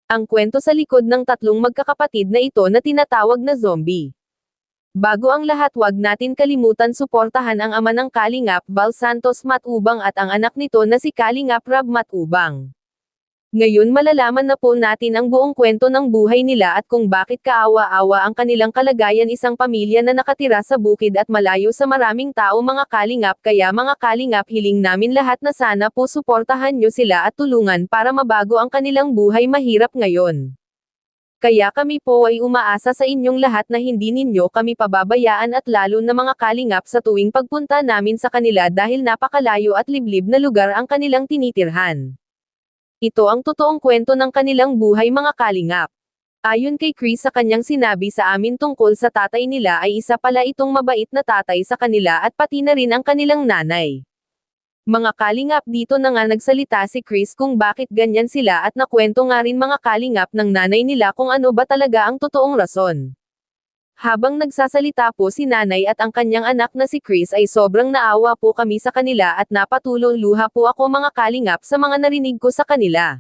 Ang kwento sa likod ng tatlong magkakapatid na ito na tinatawag na zombie. Bago ang lahat, wag natin kalimutan suportahan ang ama ng Kalingap Val Santos Matubang at ang anak nito na si Kalingap Rab Matubang. Ngayon malalaman na po natin ang buong kwento ng buhay nila at kung bakit kaawa-awa ang kanilang kalagayan, isang pamilya na nakatira sa bukid at malayo sa maraming tao, mga Kalingap. Kaya mga Kalingap, hiling namin lahat na sana po suportahan nyo sila at tulungan para mabago ang kanilang buhay mahirap ngayon. Kaya kami po ay umaasa sa inyong lahat na hindi ninyo kami pababayaan at lalo na mga Kalingap sa tuwing pagpunta namin sa kanila dahil napakalayo at liblib na lugar ang kanilang tinitirhan. Ito ang totoong kwento ng kanilang buhay, mga Kalingap. Ayon kay Chris, sa kanyang sinabi sa amin tungkol sa tatay nila, ay isa pala itong mabait na tatay sa kanila at pati na rin ang kanilang nanay. Mga Kalingap, dito na nga nagsalita si Chris kung bakit ganyan sila at nakwento nga rin, mga Kalingap, ng nanay nila kung ano ba talaga ang totoong rason. Habang nagsasalita po si nanay at ang kanyang anak na si Chris, ay sobrang naawa po kami sa kanila at napatulong luha po ako, mga Kalingap, sa mga narinig ko sa kanila.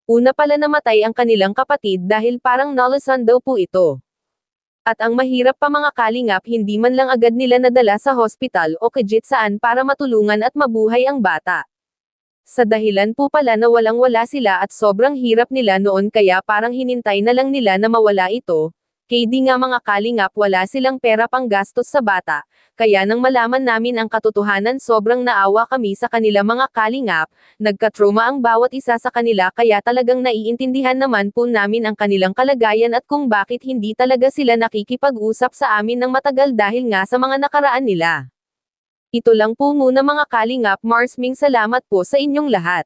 Una pala, namatay ang kanilang kapatid dahil parang nalasan daw po ito. At ang mahirap pa, mga Kalingap, hindi man lang agad nila nadala sa hospital o kahit saan para matulungan at mabuhay ang bata. Sa dahilan po pala na walang-wala sila at sobrang hirap nila noon, kaya parang hinintay na lang nila na mawala ito. KD nga, mga Kalingap, wala silang pera pang gastos sa bata, kaya nang malaman namin ang katotohanan, sobrang naawa kami sa kanila, mga Kalingap. Nagka-trauma ang bawat isa sa kanila, kaya talagang naiintindihan naman po namin ang kanilang kalagayan at kung bakit hindi talaga sila nakikipag-usap sa amin ng matagal dahil nga sa mga nakaraan nila. Ito lang po muna, mga Kalingap. Maraming salamat po sa inyong lahat.